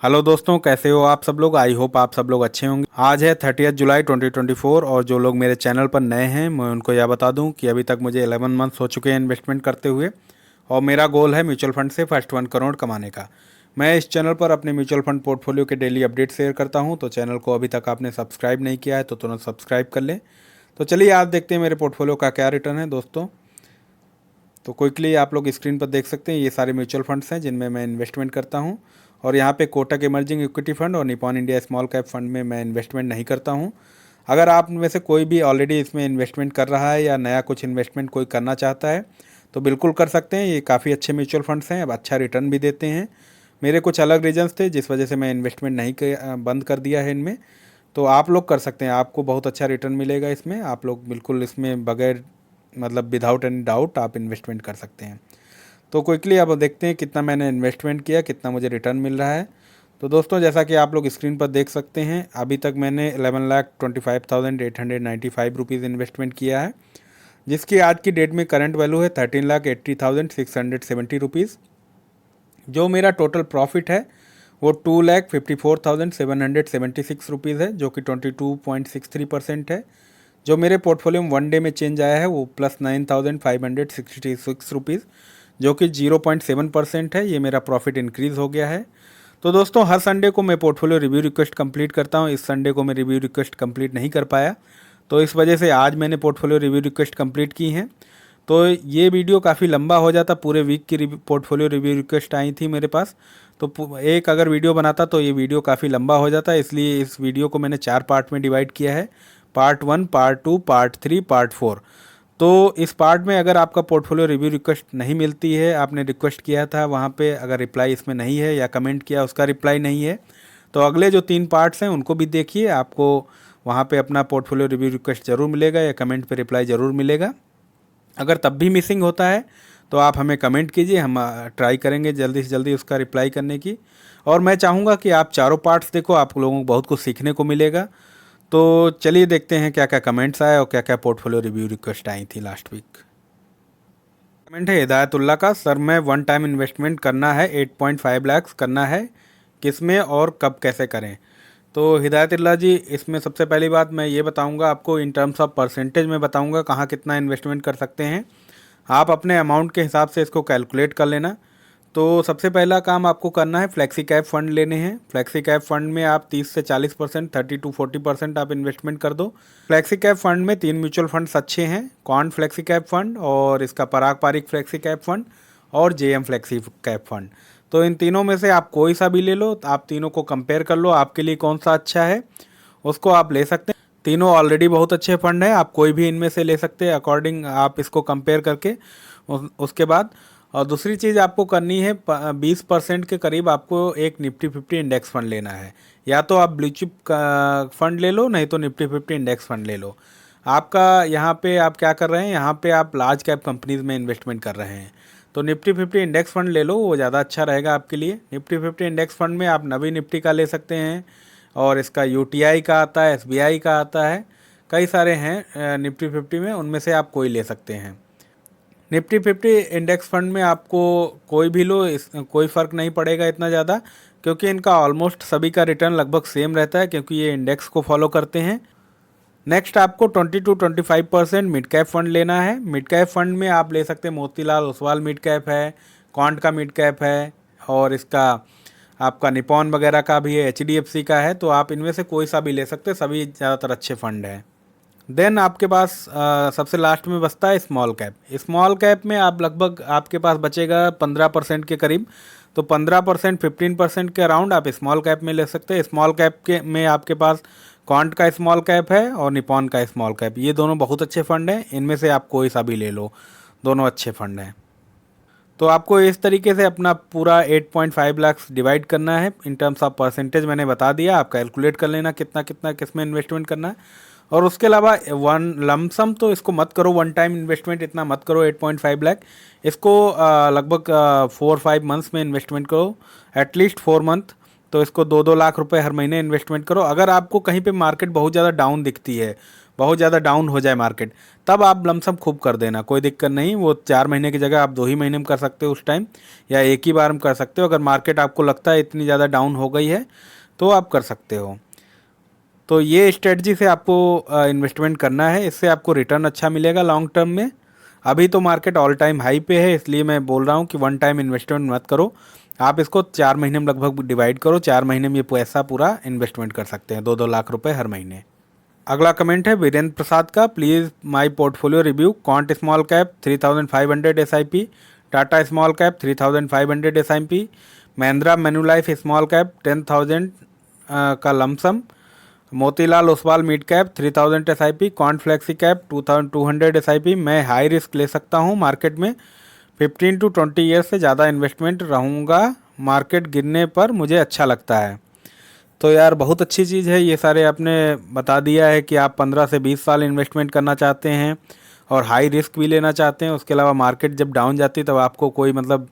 Hello दोस्तों, कैसे हो आप सब लोग। आई होप आप सब लोग अच्छे होंगे। आज है 30 जुलाई 2024 और जो लोग मेरे चैनल पर नए हैं मैं उनको यह बता दूं कि अभी तक मुझे 11 मंथ्स हो चुके हैं इन्वेस्टमेंट करते हुए और मेरा गोल है म्यूचुअल फंड से फर्स्ट 1 करोड़ कमाने का। मैं इस चैनल पर अपने म्यूचुअल फंड पोर्टफोलियो के डेली अपडेट शेयर करता हूँ, तो चैनल को अभी तक आपने सब्सक्राइब नहीं किया है तो तुरंत सब्सक्राइब कर लें। तो चलिए आज देखते हैं मेरे पोर्टफोलियो का क्या रिटर्न है दोस्तों। तो क्विकली आप लोग स्क्रीन पर देख सकते हैं, ये सारे म्यूचुअल फंड्स हैं जिनमें मैं इन्वेस्टमेंट करता हूं। और यहाँ पे कोटक इमर्जिंग इक्विटी फंड और Nippon India small cap fund में मैं इन्वेस्टमेंट नहीं करता हूं। अगर आप में से कोई भी ऑलरेडी इसमें इन्वेस्टमेंट कर रहा है या नया कुछ इन्वेस्टमेंट कोई करना चाहता है तो बिल्कुल कर सकते हैं। ये काफ़ी अच्छे म्यूचुअल फंड्स हैं, अब अच्छा रिटर्न भी देते हैं। मेरे कुछ अलग रीजंस थे जिस वजह से मैं इन्वेस्टमेंट नहीं बंद कर दिया है इनमें। तो आप लोग कर सकते हैं, आपको बहुत अच्छा रिटर्न मिलेगा इसमें। आप लोग बिल्कुल इसमें बगैर मतलब विदाउट एनी डाउट आप इन्वेस्टमेंट कर सकते हैं। तो क्विकली अब देखते हैं कितना मैंने इन्वेस्टमेंट किया, कितना मुझे रिटर्न मिल रहा है। तो दोस्तों जैसा कि आप लोग स्क्रीन पर देख सकते हैं, अभी तक मैंने 11,25,895 रुपीज़ इन्वेस्टमेंट किया है, जिसकी आज की डेट में करंट वैल्यू है 13,80,670 रुपीज़। जो मेरा टोटल प्रॉफिट है वो 2,54,776 रुपीज़ है, जो कि 22.63% है। जो मेरे पोर्टफोलियो में 1 डे में चेंज आया है वो +9,566 रुपीज़, जो कि 0.7% है। ये मेरा प्रॉफिट इंक्रीज़ हो गया है। तो दोस्तों हर संडे को मैं पोर्टफोलियो रिव्यू रिक्वेस्ट कंप्लीट करता हूँ। इस संडे को मैं रिव्यू रिक्वेस्ट कंप्लीट नहीं कर पाया, तो इस वजह से आज मैंने पोर्टफोलियो रिव्यू रिक्वेस्ट कंप्लीट की हैं। तो ये वीडियो काफ़ी लंबा हो जाता, पूरे वीक की पोर्टफोलियो रिव्यू रिक्वेस्ट आई थी मेरे पास, तो एक अगर वीडियो बनाता तो ये वीडियो काफ़ी लंबा हो जाता, इसलिए इस वीडियो को मैंने 4 पार्ट में डिवाइड किया है। Part 1, part 2, part 3, part 4। तो इस पार्ट में अगर आपका पोर्टफोलियो रिव्यू रिक्वेस्ट नहीं मिलती है, आपने रिक्वेस्ट किया था वहाँ पे अगर रिप्लाई इसमें नहीं है या कमेंट किया उसका रिप्लाई नहीं है, तो अगले जो 3 पार्ट्स हैं उनको भी देखिए, आपको वहाँ पे अपना पोर्टफोलियो रिव्यू रिक्वेस्ट ज़रूर मिलेगा या कमेंट पे रिप्लाई ज़रूर मिलेगा। अगर तब भी मिसिंग होता है तो आप हमें कमेंट कीजिए, हम ट्राई करेंगे जल्दी से जल्दी उसका रिप्लाई करने की। और मैं चाहूँगा कि आप चारों पार्ट्स देखो, आप लोगों को बहुत कुछ सीखने को मिलेगा। तो चलिए देखते हैं क्या क्या कमेंट्स आए और क्या क्या पोर्टफोलियो रिव्यू रिक्वेस्ट आई थी लास्ट वीक। कमेंट है हिदायतुल्ला का, सर मैं 1 टाइम इन्वेस्टमेंट करना है, 8.5 लाख करना है, किसमें और कब कैसे करें। तो हिदायतुल्ला जी, इसमें सबसे पहली बात मैं ये बताऊंगा आपको, इन टर्म्स ऑफ परसेंटेज में बताऊंगा कहाँ कितना इन्वेस्टमेंट कर सकते हैं। आप अपने अमाउंट के हिसाब से इसको कैलकुलेट कर लेना। तो सबसे पहला काम आपको करना है, फ्लेक्सी कैप फंड लेने हैं। फ्लेक्सी कैप फंड में आप 30 से 40%, 30 to 40% आप इन्वेस्टमेंट कर दो। फ्लेक्सी कैप फंड में 3 म्यूचुअल फंड्स अच्छे हैं, कॉर्न फ्लेक्सी कैप फंड और इसका पराग पारिक फ्लेक्सी कैप फंड और जेएम फ्लेक्सी कैप फंड। तो इन तीनों में से आप कोई सा भी ले लो, आप तीनों को कंपेयर कर लो, आपके लिए कौन सा अच्छा है उसको आप ले सकते हैं। तीनों ऑलरेडी बहुत अच्छे फंड हैं, आप कोई भी इनमें से ले सकते हैं अकॉर्डिंग, आप इसको कंपेयर करके उसके बाद। और दूसरी चीज़ आपको करनी है, 20% के करीब आपको एक निफ्टी 50 इंडेक्स फंड लेना है। या तो आप ब्लू चिप का फंड ले लो, नहीं तो निफ्टी 50 इंडेक्स फंड ले लो। आपका यहाँ पे आप क्या कर रहे हैं, यहाँ पे आप लार्ज कैप कंपनीज में इन्वेस्टमेंट कर रहे हैं, तो निफ्टी 50 इंडेक्स फंड ले लो, वो ज़्यादा अच्छा रहेगा आपके लिए। निफ्टी 50 इंडेक्स फंड में आप नवी निफ्टी का ले सकते हैं और इसका यूटीआई का आता है, एसबीआई का आता है, कई सारे हैं निफ्टी 50 में, उनमें से आप कोई ले सकते हैं। निफ्टी 50 इंडेक्स फंड में आपको कोई भी लो, कोई फ़र्क नहीं पड़ेगा इतना ज़्यादा, क्योंकि इनका ऑलमोस्ट सभी का रिटर्न लगभग सेम रहता है, क्योंकि ये इंडेक्स को फॉलो करते हैं। नेक्स्ट आपको 20 to 25% मिड कैप फंड लेना है। मिड कैप फंड में आप ले सकते हैं, मोतीलाल ओसवाल मिड कैप है, क्वांट का मिड कैप है और इसका आपका निपॉन वगैरह का भी है, एचडीएफसी का है, तो आप इनमें से कोई सा भी ले सकते हैं, सभी ज़्यादातर अच्छे फंड हैं। देन आपके पास सबसे लास्ट में बचता है स्मॉल कैप। स्मॉल कैप में आप लगभग आपके पास बचेगा 15% के करीब, तो 15% 15% के अराउंड आप स्मॉल कैप में ले सकते हैं। स्मॉल कैप के में आपके पास क्वांट का स्मॉल कैप है और निपॉन का स्मॉल कैप, ये दोनों बहुत अच्छे फंड हैं, इनमें से आप कोई सा भी ले लो, दोनों अच्छे फंड हैं। तो आपको इस तरीके से अपना पूरा 8.5 लाख डिवाइड करना है। इन टर्म्स ऑफ परसेंटेज मैंने बता दिया, आप कैलकुलेट कर लेना कितना कितना किस में इन्वेस्टमेंट करना है। और उसके अलावा वन लमसम तो इसको मत करो, 1 टाइम इन्वेस्टमेंट इतना मत करो 8.5 लाख, इसको लगभग 4-5 मंथ्स में इन्वेस्टमेंट करो, एटलीस्ट 4 मंथ। तो इसको 2-2 लाख रुपए हर महीने इन्वेस्टमेंट करो। अगर आपको कहीं पे मार्केट बहुत ज़्यादा डाउन दिखती है, बहुत ज़्यादा डाउन हो जाए मार्केट, तब आप लमसम खूब कर देना, कोई दिक्कत नहीं। वो 4 महीने की जगह आप 2 ही महीने में कर सकते हो उस टाइम, या एक ही बार में कर सकते हो। अगर मार्केट आपको लगता है इतनी ज़्यादा डाउन हो गई है तो आप कर सकते हो। तो ये स्ट्रेटजी से आपको इन्वेस्टमेंट करना है, इससे आपको रिटर्न अच्छा मिलेगा लॉन्ग टर्म में। अभी तो मार्केट ऑल टाइम हाई पे है, इसलिए मैं बोल रहा हूँ कि वन टाइम इन्वेस्टमेंट मत करो। आप इसको 4 महीने में लगभग डिवाइड करो, 4 महीने में ये पैसा पूरा इन्वेस्टमेंट कर सकते हैं, 2-2 लाख रुपए हर महीने। अगला कमेंट है वीरेंद्र प्रसाद का, please my portfolio review. Quant small cap 3500 SIP, Tata small cap 3500 SIP, Mahindra Manulife small cap 10,000 का lumpsum, Motilal Oswal mid cap 3000 SIP, Quant flexi cap 2200 SIP। मैं हाई रिस्क ले सकता हूँ मार्केट में, 15 to 20 ईयर्स से ज़्यादा इन्वेस्टमेंट रहूँगा, मार्केट गिरने पर मुझे अच्छा लगता है। तो यार बहुत अच्छी चीज़ है, ये सारे आपने बता दिया है कि आप 15 से 20 साल इन्वेस्टमेंट करना चाहते हैं और हाई रिस्क भी लेना चाहते हैं। उसके अलावा मार्केट जब डाउन जाती है तब आपको कोई मतलब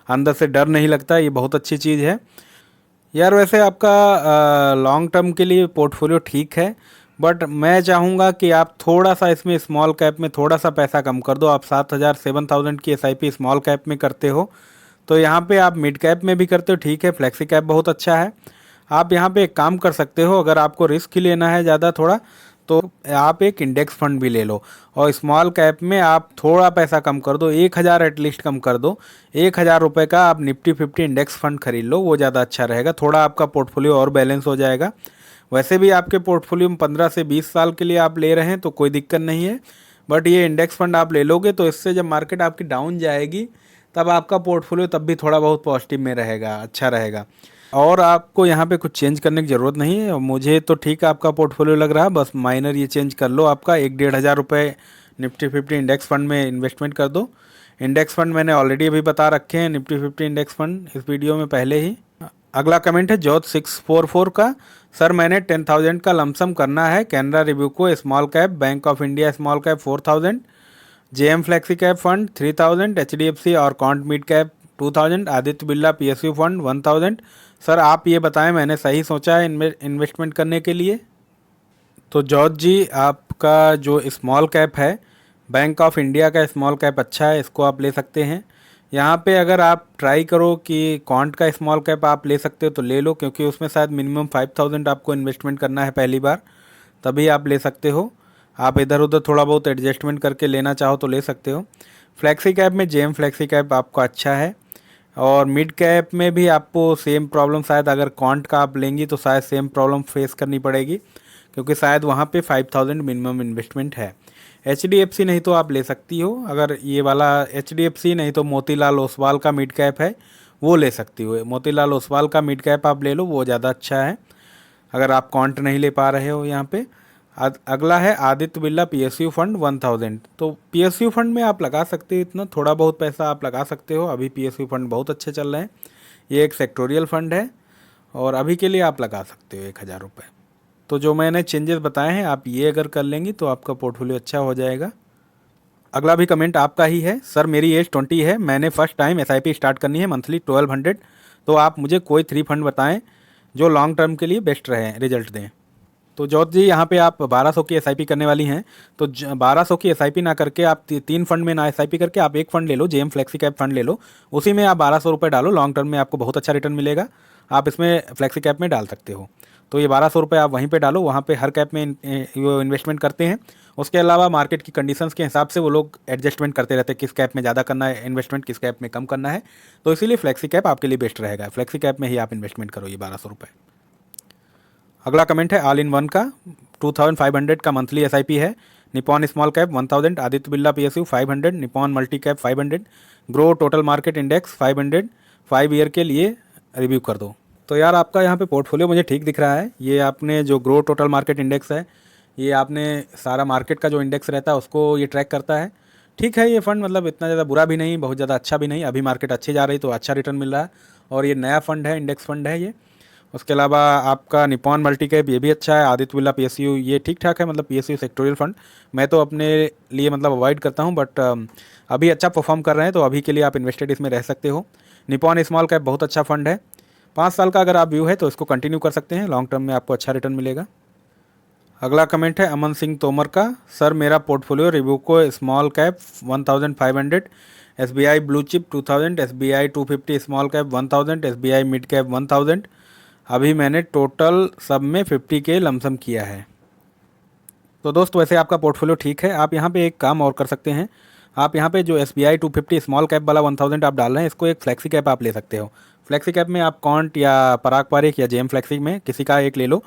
अंदर से डर नहीं लगता, ये बहुत अच्छी चीज़ है यार। वैसे आपका लॉन्ग टर्म के लिए पोर्टफोलियो ठीक है, बट मैं चाहूँगा कि आप थोड़ा सा इसमें स्मॉल कैप में थोड़ा सा पैसा कम कर दो। आप 7,000 की SIP स्मॉल कैप में करते हो, तो यहाँ पे आप मिड कैप में भी करते हो, ठीक है, फ्लेक्सी कैप बहुत अच्छा है। आप यहाँ पे एक काम कर सकते हो, अगर आपको रिस्क ही लेना है ज़्यादा थोड़ा, तो आप एक इंडेक्स फंड भी ले लो, और स्मॉल कैप में आप थोड़ा पैसा कम कर दो, 1,000 एटलीस्ट कम कर दो। 1,000 रुपये का आप निफ्टी 50 इंडेक्स फंड खरीद लो, वो ज़्यादा अच्छा रहेगा, थोड़ा आपका पोर्टफोलियो और बैलेंस हो जाएगा। वैसे भी आपके पोर्टफोलियो में 15 से 20 साल के लिए आप ले रहे हैं तो कोई दिक्कत नहीं है, बट ये इंडेक्स फंड आप ले लोगे तो इससे जब मार्केट आपकी डाउन जाएगी तब आपका पोर्टफोलियो तब भी थोड़ा बहुत पॉजिटिव में रहेगा, अच्छा रहेगा। और आपको यहाँ पे कुछ चेंज करने की ज़रूरत नहीं है, मुझे तो ठीक आपका पोर्टफोलियो लग रहा है, बस माइनर ये चेंज कर लो, आपका 1-1,500 रुपये निफ्टी 50 इंडेक्स फंड में इन्वेस्टमेंट कर दो। इंडेक्स फंड मैंने ऑलरेडी अभी बता रखे हैं, निफ्टी 50 इंडेक्स फंड इस वीडियो में पहले ही। अगला कमेंट है जॉर्ज 644 का, सर मैंने 10,000 का लमसम करना है, कैनरा रिव्यू को small cap, bank of India small cap 4,000, JM flexi cap fund 3,000, HDFC और can't mid cap 2,000, Aditya Birla PSU fund 1,000। Sir आप ये बताएं मैंने सही सोचा है इन्वेस्टमेंट करने के लिए? तो जॉर्ज जी, आपका जो स्मॉल कैप है, बैंक ऑफ इंडिया का स्मॉल कैप अच्छा है, इसको आप ले सकते हैं। यहाँ पे अगर आप ट्राई करो कि क्वांट का स्मॉल कैप आप ले सकते हो तो ले लो, क्योंकि उसमें शायद मिनिमम 5,000 आपको इन्वेस्टमेंट करना है पहली बार, तभी आप ले सकते हो। आप इधर उधर थोड़ा बहुत एडजस्टमेंट करके लेना चाहो तो ले सकते हो। फ्लेक्सी कैप में JM फ्लेक्सी कैप आपका अच्छा है, और मिड कैप में भी आपको सेम प्रॉब्लम, शायद अगर क्वांट का आप लेंगी तो शायद सेम प्रॉब्लम फेस करनी पड़ेगी, क्योंकि शायद वहाँ पे 5,000 मिनिमम इन्वेस्टमेंट है। HDFC नहीं तो आप ले सकती हो, अगर ये वाला HDFC नहीं तो मोतीलाल ओसवाल का मिड कैप है वो ले सकती हो। मोतीलाल ओसवाल का मिड कैप आप ले लो, वो ज़्यादा अच्छा है अगर आप क्वांट नहीं ले पा रहे हो यहाँ पे। अगला है आदित्य बिरला PSU फंड 1,000। तो PSU फंड में आप लगा सकते हो, इतना थोड़ा बहुत पैसा आप लगा सकते हो, अभी PSU फंड बहुत अच्छे चल रहे हैं। ये एक सेक्टोरियल फंड है और अभी के लिए आप लगा सकते हो 1,000 रुपये। तो जो मैंने चेंजेस बताए हैं आप ये अगर कर लेंगी तो आपका पोर्टफोलियो अच्छा हो जाएगा। अगला भी कमेंट आपका ही है, सर मेरी एज 20 है, मैंने फर्स्ट टाइम SIP स्टार्ट करनी है, मंथली 1,200, तो आप मुझे कोई 3 फंड बताएं जो लॉन्ग टर्म के लिए बेस्ट रहे, रिजल्ट दें। तो जॉर्ज जी, यहाँ पे आप 1,200 की SIP करने वाली हैं, तो 1,200 की SIP ना करके आप 3 फंड में ना SIP करके आप एक फ़ंड ले लो, JM फ्लेक्सी कैप फंड ले लो, उसी में आप 1,200 रुपये डालो, लॉन्ग टर्म में आपको बहुत अच्छा रिटर्न मिलेगा। आप इसमें फ्लेक्सी कैप में डाल सकते हो, तो ये 1,200 रुपये आप वहीं पे डालो, वहाँ पे हर कैप में वो इन्वेस्टमेंट करते हैं। उसके अलावा मार्केट की कंडीशंस के हिसाब से वो लोग एडजस्टमेंट करते रहते हैं, किस कैप में ज़्यादा करना है इन्वेस्टमेंट, किस कैप में कम करना है, तो इसीलिए फ्लेक्सी कैप आपके लिए बेस्ट रहेगा। फ्लेक्सी कैप में ही आप इन्वेस्टमेंट करो ये 1,200 रुपये। अगला कमेंट है ऑल इन वन का, 2,500 का मंथली SIP है, Nippon small cap 1,000, Aditya Birla PSU 500, Nippon multi cap 500, grow total market index 500, 5 year के लिए रिव्यू कर दो। तो यार आपका यहाँ पे पोर्टफोलियो मुझे ठीक दिख रहा है। ये आपने जो ग्रो टोटल मार्केट इंडेक्स है, ये आपने सारा मार्केट का जो इंडेक्स रहता है उसको ये ट्रैक करता है। ठीक है, ये फ़ंड मतलब इतना ज़्यादा बुरा भी नहीं, बहुत ज़्यादा अच्छा भी नहीं, अभी मार्केट अच्छी जा रही तो अच्छा रिटर्न मिल रहा है, और ये नया फ़ंड है, इंडेक्स फ़ंड है ये। उसके अलावा आपका निपॉन मल्टी कैप ये भी अच्छा है, आदित्य बिरला PSU ये ठीक ठाक है, मतलब PSU सेक्टोरियल फंड मैं तो अपने लिए मतलब अवॉइड करता हूँ, बट अभी अच्छा परफॉर्म कर रहे हैं तो अभी के लिए आप इन्वेस्टेड इसमें रह सकते हो। निपॉन स्मॉल कैप बहुत अच्छा फंड है, 5 साल का अगर आप व्यू है तो इसको कंटिन्यू कर सकते हैं, लॉन्ग टर्म में आपको अच्छा रिटर्न मिलेगा। अगला कमेंट है अमन सिंह तोमर का, सर मेरा पोर्टफोलियो रिव्यू को small cap 1500, SBI blue chip 2000, SBI 250, small cap 1000, SBI mid cap 1000। अभी मैंने टोटल सब में 50 के लमसम किया है। तो दोस्त वैसे आपका पोर्टफोलियो ठीक है। आप यहाँ पे एक काम और कर सकते हैं, आप यहाँ पे जो S B I 250 small cap वाला 1000 आप डाल रहे हैं, इसको एक फ्लेक्सी कैप आप ले सकते हो। फ्लेक्सी कैप में आप कॉन्ट या पराग पारिक या जेम फ्लेक्सी में किसी का एक ले लो,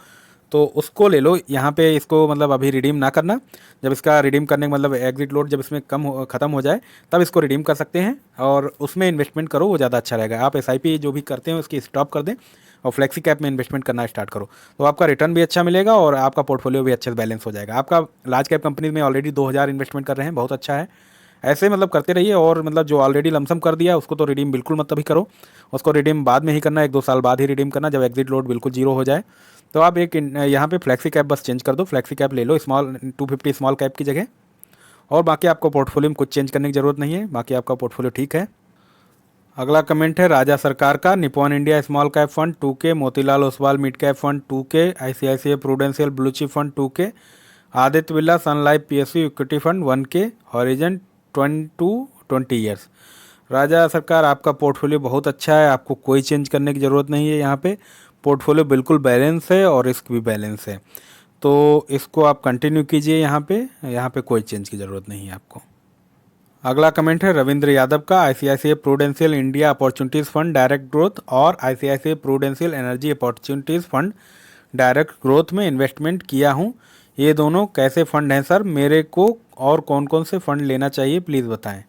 तो उसको ले लो। यहाँ पे इसको मतलब अभी रिडीम ना करना, जब इसका रिडीम करने का मतलब एग्जिट लोड जब इसमें ख़त्म हो जाए तब इसको रिडीम कर सकते हैं और उसमें इन्वेस्टमेंट करो, वो ज़्यादा अच्छा रहेगा। आप एसआईपी जो भी करते हैं उसकी स्टॉप कर दें और फ्लेक्सी कैप में इन्वेस्टमेंट करना स्टार्ट करो, तो आपका रिटर्न भी अच्छा मिलेगा और आपका पोर्टफोलियो भी अच्छे से बैलेंस हो जाएगा। आपका लार्ज कैप कंपनी में ऑलरेडी 2000 इन्वेस्टमेंट कर रहे हैं, बहुत अच्छा है। ऐसे मतलब करते रहिए और मतलब जो ऑलरेडी लमसम कर दिया उसको तो रिडीम बिल्कुल मत अभी करो, उसको रिडीम बाद में ही करना, 1-2 साल बाद ही रिडीम करना जब एग्जिट लोड बिल्कुल जीरो हो जाए। तो आप एक यहाँ पे फ्लेक्सी कैप बस चेंज कर दो, फ्लेक्सी कैप ले लो स्मॉल 250 स्मॉल कैप की जगह, और बाकी आपको पोर्टफोलियो में कुछ चेंज करने की ज़रूरत नहीं है, बाकी आपका पोर्टफोलियो ठीक है। अगला कमेंट है राजा सरकार का, Nippon India small cap fund 2K, Motilal Oswal mid cap fund 2K, ICICI Prudential blue chip fund 2K, Aditya Birla Sun Life PSU equity fund 1K, horizon 20 years. Raja Sarkar आपका पोर्टफोलियो बहुत अच्छा है, आपको कोई चेंज करने की ज़रूरत नहीं है। यहाँ पे पोर्टफोलियो बिल्कुल बैलेंस है और रिस्क भी बैलेंस है, तो इसको आप कंटिन्यू कीजिए। यहाँ पे कोई चेंज की ज़रूरत नहीं है आपको। अगला कमेंट है रविंद्र यादव का, ICICI Prudential India opportunities fund direct growth और ICICI Prudential energy opportunities fund direct growth में इन्वेस्टमेंट किया हूँ, ये दोनों कैसे फंड हैं सर, मेरे को और कौन कौन से फंड लेना चाहिए प्लीज़ बताएं।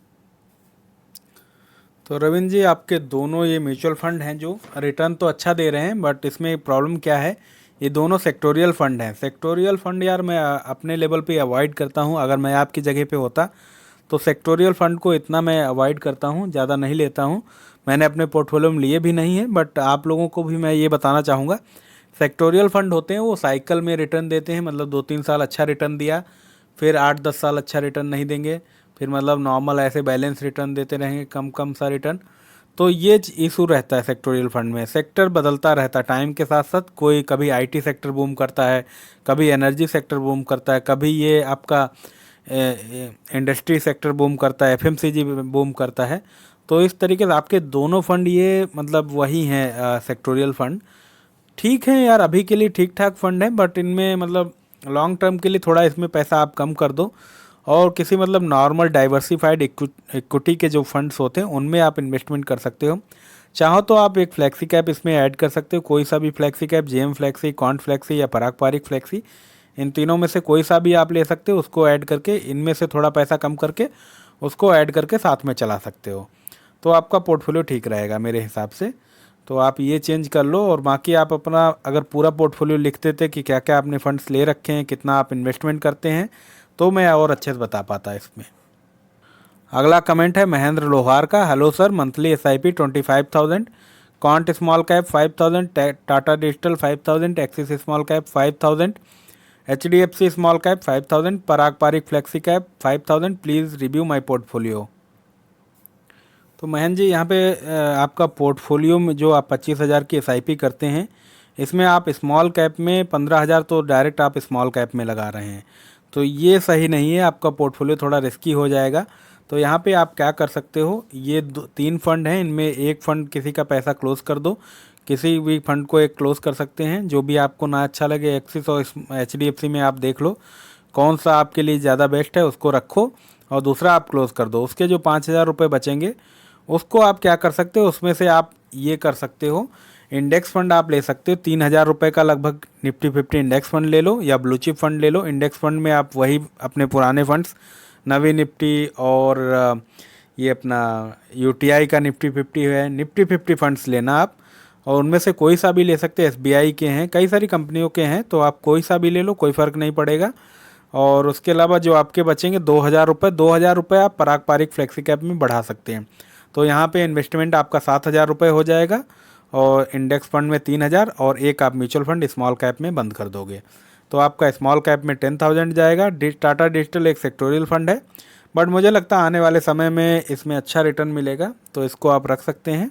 तो रविंद्र जी आपके दोनों ये म्यूचुअल फंड हैं जो रिटर्न तो अच्छा दे रहे हैं, बट इसमें प्रॉब्लम क्या है, ये दोनों सेक्टोरियल फंड हैं। सेक्टोरियल फंड यार मैं अपने लेवल पे अवॉइड करता हूँ, अगर मैं आपकी जगह पे होता तो सेक्टोरियल फ़ंड को इतना मैं अवॉइड करता हूँ, ज़्यादा नहीं लेता हूँ। मैंने अपने पोर्टफोलियो में लिए भी नहीं है, बट आप लोगों को भी मैं ये बताना चाहूँगा, सेक्टोरियल फ़ंड होते हैं वो साइकिल में रिटर्न देते हैं, मतलब 2-3 साल अच्छा रिटर्न दिया, फिर 8-10 साल अच्छा रिटर्न नहीं देंगे, फिर मतलब नॉर्मल ऐसे बैलेंस रिटर्न देते रहेंगे, कम कम सा रिटर्न। तो ये इशू रहता है सेक्टोरियल फंड में, सेक्टर बदलता रहता है टाइम के साथ साथ। कोई कभी आईटी सेक्टर बूम करता है, कभी एनर्जी सेक्टर बूम करता है, कभी ये आपका इंडस्ट्री सेक्टर बूम करता है, एफएमसीजी बूम करता है। तो इस तरीके से आपके दोनों फंड ये मतलब वही हैं सेक्टोरियल फंड, ठीक है यार, अभी के लिए ठीक ठाक फंड है, बट इनमें मतलब लॉन्ग टर्म के लिए थोड़ा इसमें पैसा आप कम कर दो और किसी मतलब नॉर्मल डाइवर्सिफाइड इक्विटी के जो फंड्स होते हैं उनमें आप इन्वेस्टमेंट कर सकते हो। चाहो तो आप एक फ्लेक्सी कैप इसमें ऐड कर सकते हो, कोई सा भी फ्लेक्सी कैप, जेम फ्लेक्सी, कॉन्ट फ्लेक्सी या पराग पारिक फ्लेक्सी, इन तीनों में से कोई सा भी आप ले सकते हो, उसको ऐड करके इनमें से थोड़ा पैसा कम करके उसको ऐड करके साथ में चला सकते हो, तो आपका पोर्टफोलियो ठीक रहेगा मेरे हिसाब से। तो आप ये चेंज कर लो और बाकी आप अपना अगर पूरा पोर्टफोलियो लिख देते कि क्या क्या आपने फंड्स ले रखे हैं, कितना आप इन्वेस्टमेंट करते हैं, तो मैं और अच्छे से बता पाता इसमें। अगला कमेंट है महेंद्र लोहार का, hello sir, monthly SIP 25,000, quant small cap 5,000, Tata digital 5,000, Axis small cap 5,000, HDFC small cap 5,000, Parag Parikh flexi cap 5,000, please review my portfolio. तो महेंद्र जी यहाँ पे आपका पोर्टफोलियो में जो आप 25,000 की एसआईपी करते हैं, इसमें आप स्मॉल कैप में 15,000 तो डायरेक्ट आप स्मॉल कैप में लगा रहे हैं, तो ये सही नहीं है, आपका पोर्टफोलियो थोड़ा रिस्की हो जाएगा। तो यहाँ पे आप क्या कर सकते हो, ये 3 फंड हैं, इनमें एक फ़ंड किसी का पैसा क्लोज कर दो, किसी भी फंड को एक क्लोज कर सकते हैं, जो भी आपको ना अच्छा लगे, एक्सिस और HDFC में आप देख लो कौन सा आपके लिए ज़्यादा बेस्ट है, उसको रखो और दूसरा आप क्लोज़ कर दो। उसके जो 5,000 रुपये बचेंगे उसको आप क्या कर सकते हो, उसमें से आप ये कर सकते हो, इंडेक्स फंड आप ले सकते हो, 3,000 रुपये का लगभग निफ्टी 50 इंडेक्स फंड ले लो या ब्लू चिप फंड ले लो। इंडेक्स फंड में आप वही अपने पुराने फंड्स नवी निफ्टी और ये अपना यूटीआई का निफ्टी 50 है, निफ्टी 50 फंड्स लेना आप, और उनमें से कोई सा भी ले सकते हैं, एसबीआई के हैं, कई सारी कंपनियों के हैं, तो आप कोई सा भी ले लो, कोई फ़र्क नहीं पड़ेगा। और उसके अलावा जो आपके बचेंगे 2,000 रुपये आप पराग पारिक फ्लेक्सी कैप में बढ़ा सकते हैं। तो यहाँ पे इन्वेस्टमेंट आपका 7,000 रुपये हो जाएगा और इंडेक्स फंड में 3,000 और एक आप म्यूचुअल फंड स्मॉल कैप में बंद कर दोगे, तो आपका स्मॉल कैप में 10,000 जाएगा। टाटा डिजिटल एक सेक्टोरियल फंड है, बट मुझे लगता है आने वाले समय में इसमें अच्छा रिटर्न मिलेगा, तो इसको आप रख सकते हैं।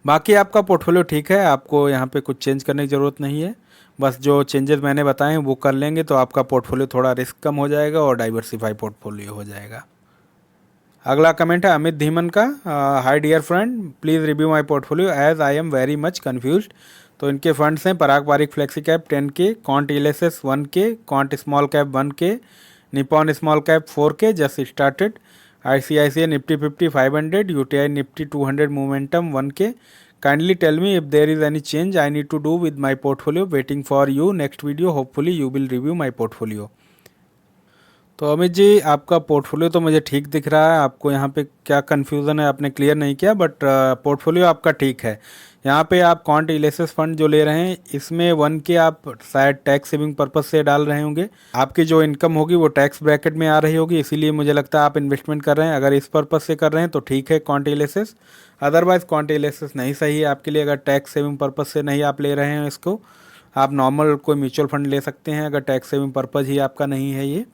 बाकी आपका पोर्टफोलियो ठीक है, आपको यहाँ पे कुछ चेंज करने की ज़रूरत नहीं है। बस जो चेंजेस मैंने बताए हैं वो कर लेंगे तो आपका पोर्टफोलियो थोड़ा रिस्क कम हो जाएगा और डाइवर्सिफाई पोर्टफोलियो हो जाएगा। अगला कमेंट है अमित धीमन का, hi dear friend, please review my portfolio as I am very much confused. तो इनके फंड्स हैं Parag Parikh flexi cap 10K, Quant ELSS 1K, Quant small cap 1K, Nippon small cap 4K just started, ICICI Nifty 50 500, UTI Nifty 200 momentum 1K। Kindly tell me if there is any change I need to do with my portfolio, waiting for you next video, hopefully you will review my portfolio. तो अमित जी आपका portfolio तो मुझे ठीक दिख रहा है, आपको यहाँ पे क्या कन्फ्यूज़न है आपने क्लियर नहीं किया, बट पोर्टफोलियो आपका ठीक है। यहाँ पे आप कॉन्ट इलेसिस फंड जो ले रहे हैं इसमें 1K आप शायद टैक्स सेविंग पर्पस से डाल रहे होंगे, आपकी जो इनकम होगी वो टैक्स ब्रैकेट में आ रही होगी, इसीलिए मुझे लगता है आप इन्वेस्टमेंट कर रहे हैं। अगर इस पर्पस से कर रहे हैं तो ठीक है कॉन्ट इलेसिस, अदरवाइज़ कॉन्ट इलेसिस नहीं सही है आपके लिए। अगर टैक्स सेविंग पर्पस से नहीं आप ले रहे हैं इसको, आप नॉर्मल कोई म्यूचुअल फंड ले सकते हैं अगर टैक्स सेविंग पर्पज़ ही आपका नहीं है ये।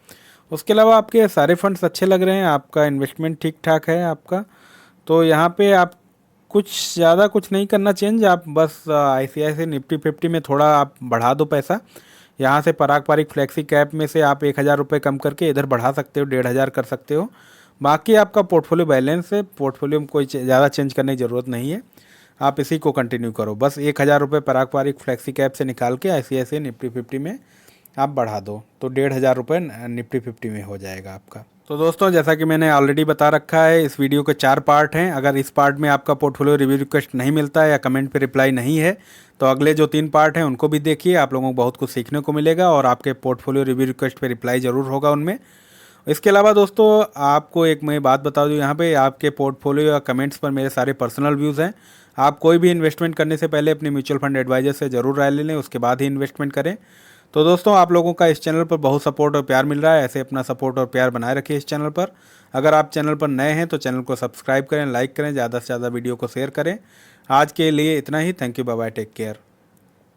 उसके अलावा आपके सारे फंड्स अच्छे लग रहे हैं, आपका इन्वेस्टमेंट ठीक ठाक है आपका। तो यहाँ पे आप कुछ ज़्यादा कुछ नहीं करना चेंज, आप बस ICICI निफ्टी 50 में थोड़ा आप बढ़ा दो पैसा। यहाँ से पराग पारिक फ्लेक्सी कैप में से आप 1,000 रुपये कम करके इधर बढ़ा सकते हो, 1,500 कर सकते हो। बाकी आपका पोर्टफोलियो बैलेंस है, पोर्टफोलियो में कोई ज़्यादा चेंज करने की ज़रूरत नहीं है, आप इसी को कंटिन्यू करो। बस 1,000 रुपये पराग पारिक फ्लेक्सी कैप से निकाल के ICICI निफ्टी 50 में आप बढ़ा दो तो 1,500 रुपये निफ्टी 50 में हो जाएगा आपका। तो दोस्तों जैसा कि मैंने ऑलरेडी बता रखा है, इस वीडियो के 4 पार्ट हैं। अगर इस पार्ट में आपका पोर्टफोलियो रिव्यू रिक्वेस्ट नहीं मिलता है या कमेंट पे रिप्लाई नहीं है तो अगले जो 3 पार्ट हैं उनको भी देखिए, आप लोगों को बहुत कुछ सीखने को मिलेगा और आपके पोर्टफोलियो रिव्यू रिक्वेस्ट पे रिप्लाई ज़रूर होगा उनमें। इसके अलावा दोस्तों आपको एक मैं बात बता दूं, यहाँ पे आपके पोर्टफोलियो या कमेंट्स पर मेरे सारे पर्सनल व्यूज़ हैं। आप कोई भी इन्वेस्टमेंट करने से पहले अपने म्यूचुअल फंड एडवाइजर से ज़रूर राय ले लें, उसके बाद ही इन्वेस्टमेंट करें। तो दोस्तों आप लोगों का इस चैनल पर बहुत सपोर्ट और प्यार मिल रहा है, ऐसे अपना सपोर्ट और प्यार बनाए रखिए इस चैनल पर। अगर आप चैनल पर नए हैं तो चैनल को सब्सक्राइब करें, लाइक करें, ज़्यादा से ज़्यादा वीडियो को शेयर करें। आज के लिए इतना ही, thank you, bye bye, take care.